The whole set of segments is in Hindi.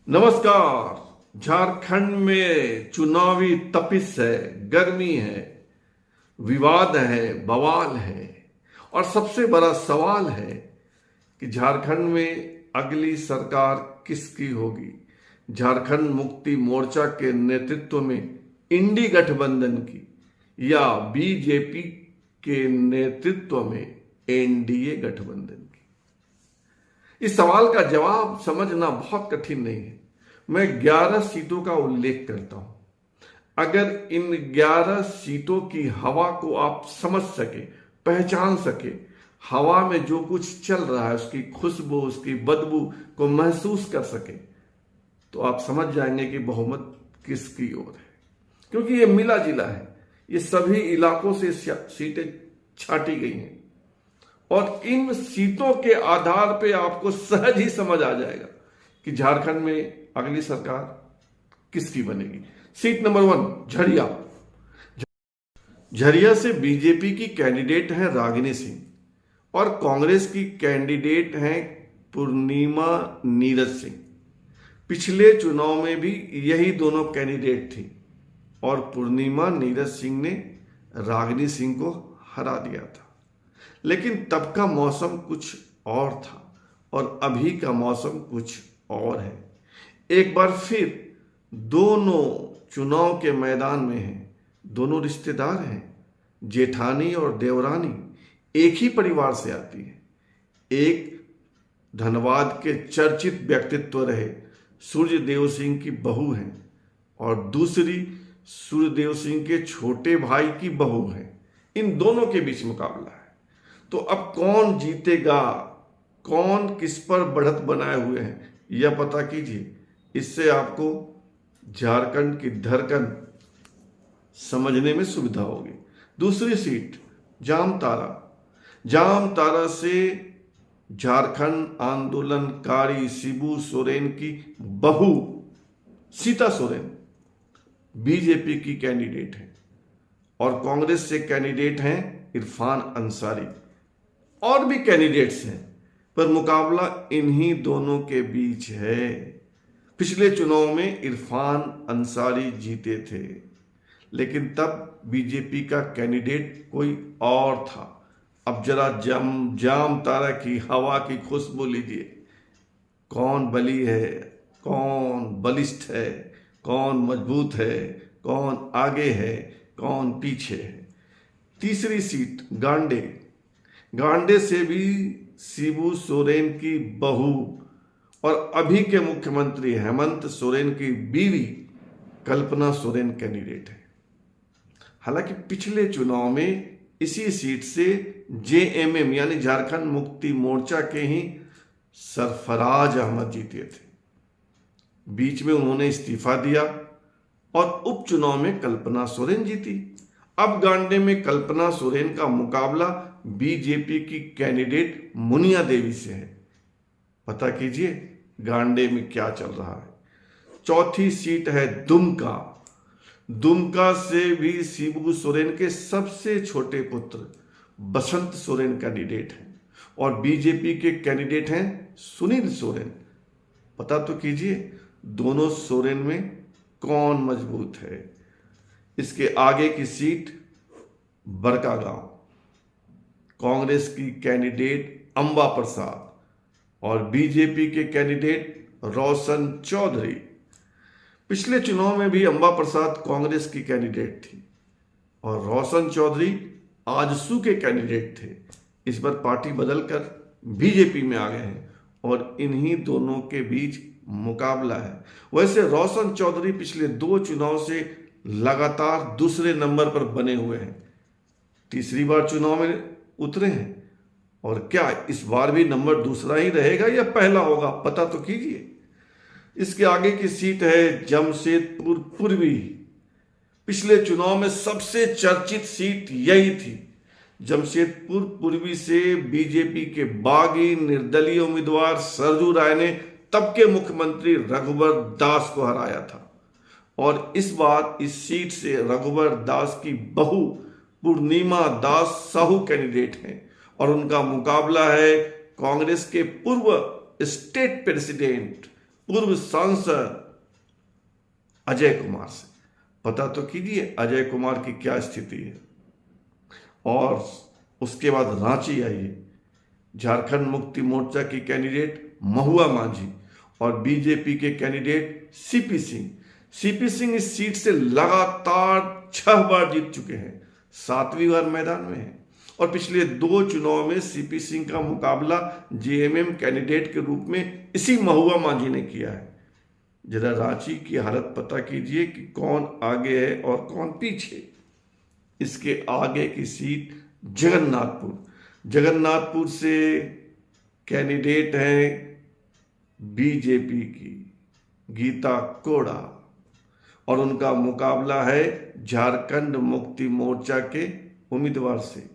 नमस्कार। झारखंड में चुनावी तपिश है, गर्मी है, विवाद है, बवाल है और सबसे बड़ा सवाल है कि झारखंड में अगली सरकार किसकी होगी। झारखंड मुक्ति मोर्चा के नेतृत्व में इंडी गठबंधन की या बीजेपी के नेतृत्व में एनडीए गठबंधन की। इस सवाल का जवाब समझना बहुत कठिन नहीं है। मैं 11 सीटों का उल्लेख करता हूं। अगर इन 11 सीटों की हवा को आप समझ सके, पहचान सके, हवा में जो कुछ चल रहा है उसकी खुशबू, उसकी बदबू को महसूस कर सके, तो आप समझ जाएंगे कि बहुमत किसकी ओर है। क्योंकि ये मिला जिला है, ये सभी इलाकों से सीटें छाटी गई हैं और इन सीटों के आधार पे आपको सहज ही समझ आ जाएगा कि झारखंड में अगली सरकार किसकी बनेगी। Seat number 1 Jharia. झरिया से बीजेपी की कैंडिडेट है रागिनी सिंह और कांग्रेस की कैंडिडेट हैं पूर्णिमा नीरज सिंह। पिछले चुनाव में भी यही दोनों कैंडिडेट थी और पूर्णिमा नीरज सिंह ने रागिनी सिंह को हरा दिया था। लेकिन तब का मौसम कुछ और था और अभी का मौसम कुछ और है। एक बार फिर दोनों चुनाव के मैदान में हैं। दोनों रिश्तेदार हैं। जेठानी और देवरानी एक ही परिवार से आती है। एक धनबाद के चर्चित व्यक्तित्व रहे सूर्यदेव सिंह की बहू है और दूसरी सूर्यदेव सिंह के छोटे भाई की बहू है। इन दोनों के बीच मुकाबला है। तो अब कौन जीतेगा, कौन किस पर बढ़त बनाए हुए हैं, यह पता कीजिए। इससे आपको झारखंड की धड़कन समझने में सुविधा होगी। दूसरी सीट जामताड़ा। जामताड़ा से झारखंड आंदोलनकारी शिबू सोरेन की बहू सीता सोरेन बीजेपी की कैंडिडेट है और कांग्रेस से कैंडिडेट हैं इरफान अंसारी। और भी कैंडिडेट्स हैं पर मुकाबला इन्हीं दोनों के बीच है। पिछले चुनाव में इरफान अंसारी जीते थे, लेकिन तब बीजेपी का कैंडिडेट कोई और था। अब जरा जामताड़ा की हवा की खुशबू लीजिए। कौन बली है, कौन बलिष्ठ है, कौन मजबूत है, कौन आगे है, कौन पीछे है। तीसरी सीट गांडे। गांडे से भी शिबू सोरेन की बहू और अभी के मुख्यमंत्री हेमंत सोरेन की बीवी कल्पना सोरेन कैंडिडेट है। हालांकि पिछले चुनाव में इसी सीट से जेएमएम यानी झारखंड मुक्ति मोर्चा के ही सरफराज अहमद जीते थे। बीच में उन्होंने इस्तीफा दिया और उपचुनाव में कल्पना सोरेन जीती। अब गांडे में कल्पना सोरेन का मुकाबला बीजेपी की कैंडिडेट मुनिया देवी से है। पता कीजिए गांडे में क्या चल रहा है। चौथी सीट है दुमका। दुमका से भी शिबू सोरेन के सबसे छोटे पुत्र बसंत सोरेन कैंडिडेट हैं और बीजेपी के कैंडिडेट हैं सुनील सोरेन। पता तो कीजिए दोनों सोरेन में कौन मजबूत है। इसके आगे की सीट बड़कागांव। कांग्रेस की कैंडिडेट अंबा प्रसाद और बीजेपी के कैंडिडेट रोशन चौधरी। पिछले चुनाव में भी अंबा प्रसाद कांग्रेस की कैंडिडेट थी और रोशन चौधरी आजसू के कैंडिडेट थे। इस बार पार्टी बदलकर बीजेपी में आ गए हैं और इन्हीं दोनों के बीच मुकाबला है। वैसे रोशन चौधरी पिछले 2 चुनाव से लगातार दूसरे नंबर पर बने हुए हैं। तीसरी बार चुनाव में उतरे हैं और क्या इस बार भी नंबर दूसरा ही रहेगा या पहला होगा, पता तो कीजिए। इसके आगे की सीट है जमशेदपुर पूर्वी। पिछले चुनाव में सबसे चर्चित सीट यही थी। जमशेदपुर पूर्वी से बीजेपी के बागी निर्दलीय उम्मीदवार सरजू राय ने तब के मुख्यमंत्री रघुवर दास को हराया था और इस बार इस सीट से रघुवर दास की बहू पूर्णिमा दास साहू कैंडिडेट हैं और उनका मुकाबला है कांग्रेस के पूर्व स्टेट प्रेसिडेंट पूर्व सांसद अजय कुमार से। पता तो कीजिए अजय कुमार की क्या स्थिति है। और उसके बाद रांची आइए, झारखंड मुक्ति मोर्चा की कैंडिडेट महुआ मांझी और बीजेपी के candidate CP Singh. CP Singh इस सीट से लगातार 6 बार जीत चुके हैं, 7वीं बार मैदान में हैं। और पिछले 2 चुनाव में सीपी सिंह का मुकाबला जेएमएम कैंडिडेट के रूप में इसी महुआ मांझी ने किया है। जरा रांची की हालत पता कीजिए कि कौन आगे है और कौन पीछे। इसके आगे की सीट जगन्नाथपुर से कैंडिडेट हैं बीजेपी की गीता कोड़ा और उनका मुकाबला है झारखंड मुक्ति मोर्चा के उम्मीदवार से।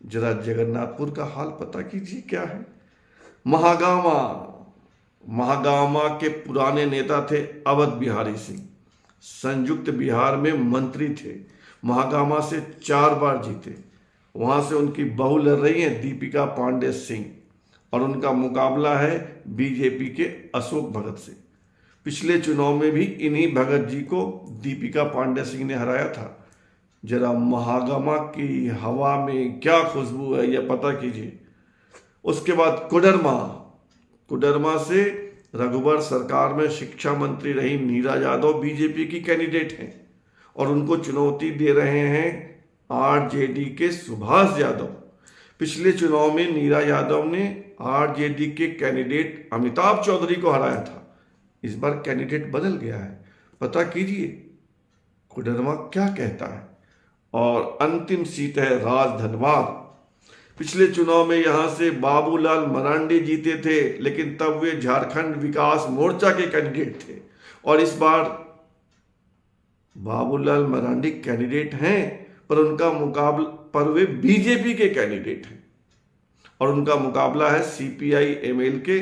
जरा जगन्नाथपुर का हाल पता कीजिए क्या है। महागामा के पुराने नेता थे अवध बिहारी सिंह, संयुक्त बिहार में मंत्री थे, महागामा से 4 बार जीते। वहां से उनकी बहू लड़ रही हैं दीपिका पांडे सिंह और उनका मुकाबला है बीजेपी के अशोक भगत से। पिछले चुनाव में भी इन्हीं भगत जी को दीपिका पांडे सिंह ने हराया था। जरा महागामा की हवा में क्या खुशबू है यह पता कीजिए। उसके बाद कुडरमा से रघुबर सरकार में शिक्षा मंत्री रही नीरा यादव बीजेपी की कैंडिडेट हैं और उनको चुनौती दे रहे हैं आरजेडी के सुभाष यादव। पिछले चुनाव में नीरा यादव ने आरजेडी के कैंडिडेट अमिताभ चौधरी को हराया था। इस बार कैंडिडेट बदल गया है, पता कीजिए कुडरमा क्या कहता है। और अंतिम सीट है राजधनवाद। पिछले चुनाव में यहां से बाबूलाल मरांडी जीते थे, लेकिन तब वे झारखंड विकास मोर्चा के कैंडिडेट थे और इस बार बाबूलाल मरांडी कैंडिडेट हैं पर वे बीजेपी के कैंडिडेट हैं और उनका मुकाबला है सीपीआई एमएल के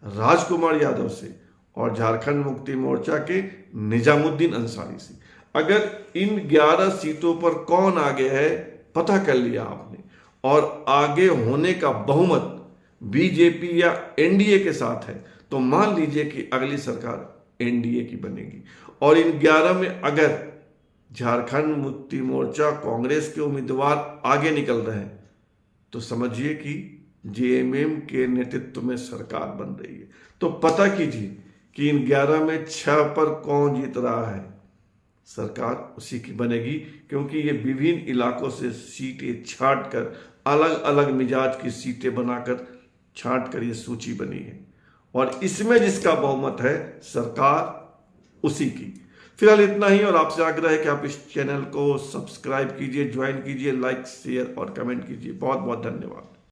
राजकुमार यादव से और झारखंड मुक्ति मोर्चा के निजामुद्दीन अंसारी से। अगर इन 11 सीटों पर कौन आगे है पता कर लिया आपने और आगे होने का बहुमत बीजेपी या एनडीए के साथ है, तो मान लीजिए कि अगली सरकार एनडीए की बनेगी। और इन 11 में अगर झारखंड मुक्ति मोर्चा कांग्रेस के उम्मीदवार आगे निकल रहे हैं तो समझिए कि जेएमएम के नेतृत्व में सरकार बन रही है। तो पता कीजिए कि इन 11 में 6 पर कौन जीत रहा है। सरकार उसी की बनेगी, क्योंकि ये विभिन्न इलाकों से सीटें छांटकर अलग अलग मिजाज की सीटें बनाकर छांटकर ये सूची बनी है और इसमें जिसका बहुमत है सरकार उसी की। फिलहाल इतना ही और आपसे आग्रह है कि आप इस चैनल को सब्सक्राइब कीजिए, ज्वाइन कीजिए, लाइक शेयर और कमेंट कीजिए। बहुत बहुत धन्यवाद।